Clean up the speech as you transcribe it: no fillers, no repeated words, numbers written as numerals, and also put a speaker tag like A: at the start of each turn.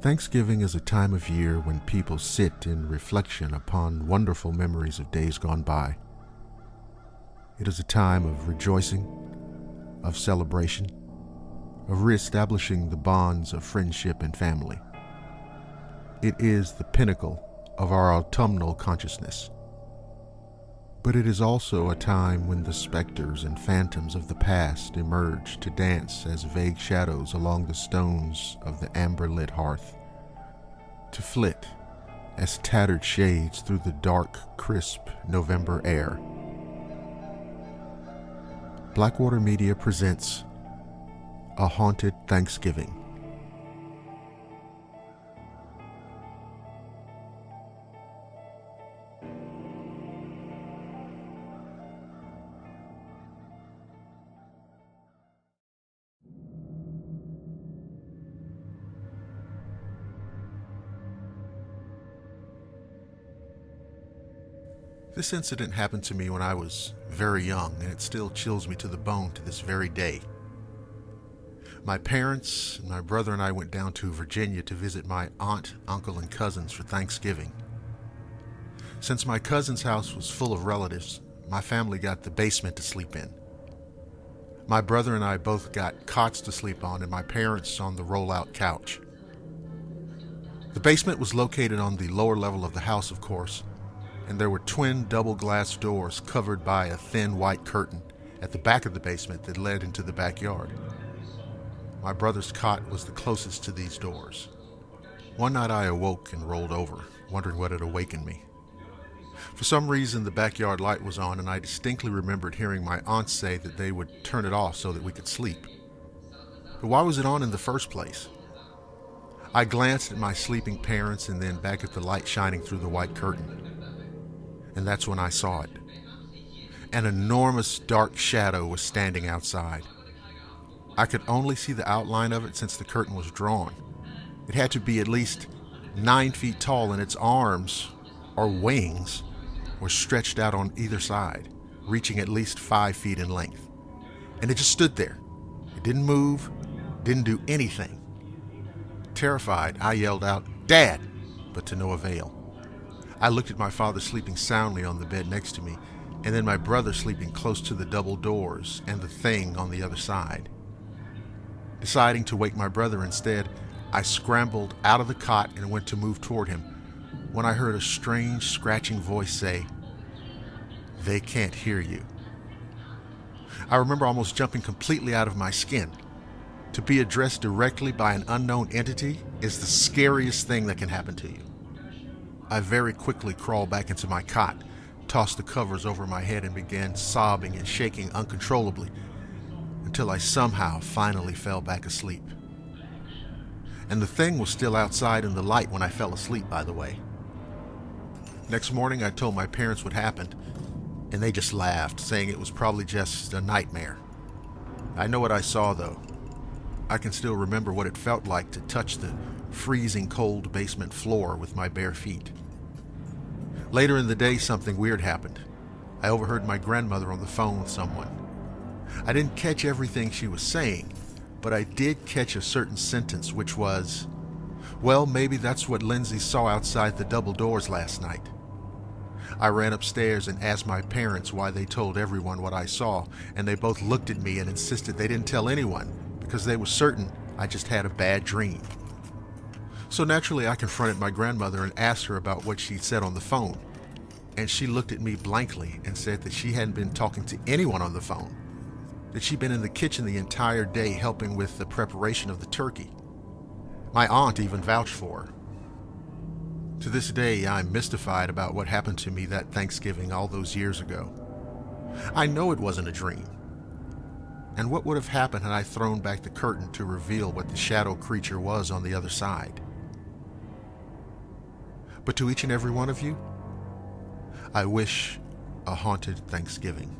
A: Thanksgiving is a time of year when people sit in reflection upon wonderful memories of days gone by. It is a time of rejoicing, of celebration, of reestablishing the bonds of friendship and family. It is the pinnacle of our autumnal consciousness. But it is also a time when the specters and phantoms of the past emerge to dance as vague shadows along the stones of the amber-lit hearth, to flit as tattered shades through the dark, crisp November air. Blackwater Media presents A Haunted Thanksgiving. This incident happened to me when I was very young, and it still chills me to the bone to this very day. My parents, my brother and I went down to Virginia to visit my aunt, uncle, and cousins for Thanksgiving. Since my cousin's house was full of relatives, my family got the basement to sleep in. My brother and I both got cots to sleep on, and my parents on the roll-out couch. The basement was located on the lower level of the house, of course, and there were twin double glass doors covered by a thin white curtain at the back of the basement that led into the backyard. My brother's cot was the closest to these doors. One night I awoke and rolled over, wondering what had awakened me. For some reason the backyard light was on, and I distinctly remembered hearing my aunt say that they would turn it off so that we could sleep. But why was it on in the first place? I glanced at my sleeping parents and then back at the light shining through the white curtain. And that's when I saw it. An enormous dark shadow was standing outside. I could only see the outline of it since the curtain was drawn. It had to be at least 9 feet tall, and its arms, or wings, were stretched out on either side, reaching at least 5 feet in length. And it just stood there. It didn't move, didn't do anything. Terrified, I yelled out, "Dad!" but to no avail. I looked at my father sleeping soundly on the bed next to me, and then my brother sleeping close to the double doors and the thing on the other side. Deciding to wake my brother instead, I scrambled out of the cot and went to move toward him when I heard a strange scratching voice say, "They can't hear you." I remember almost jumping completely out of my skin. To be addressed directly by an unknown entity is the scariest thing that can happen to you. I very quickly crawled back into my cot, tossed the covers over my head, and began sobbing and shaking uncontrollably until I somehow finally fell back asleep. And the thing was still outside in the light when I fell asleep, by the way. Next morning I told my parents what happened, and they just laughed, saying it was probably just a nightmare. I know what I saw, though. I can still remember what it felt like to touch the freezing cold basement floor with my bare feet. Later in the day, something weird happened. I overheard my grandmother on the phone with someone. I didn't catch everything she was saying, but I did catch a certain sentence, which was, "Well, maybe that's what Lindsay saw outside the double doors last night." I ran upstairs and asked my parents why they told everyone what I saw, and they both looked at me and insisted they didn't tell anyone because they were certain I just had a bad dream. So naturally, I confronted my grandmother and asked her about what she'd said on the phone. And she looked at me blankly and said that she hadn't been talking to anyone on the phone, that she'd been in the kitchen the entire day helping with the preparation of the turkey. My aunt even vouched for her. To this day, I'm mystified about what happened to me that Thanksgiving all those years ago. I know it wasn't a dream. And what would have happened had I thrown back the curtain to reveal what the shadow creature was on the other side? But to each and every one of you, I wish a haunted Thanksgiving.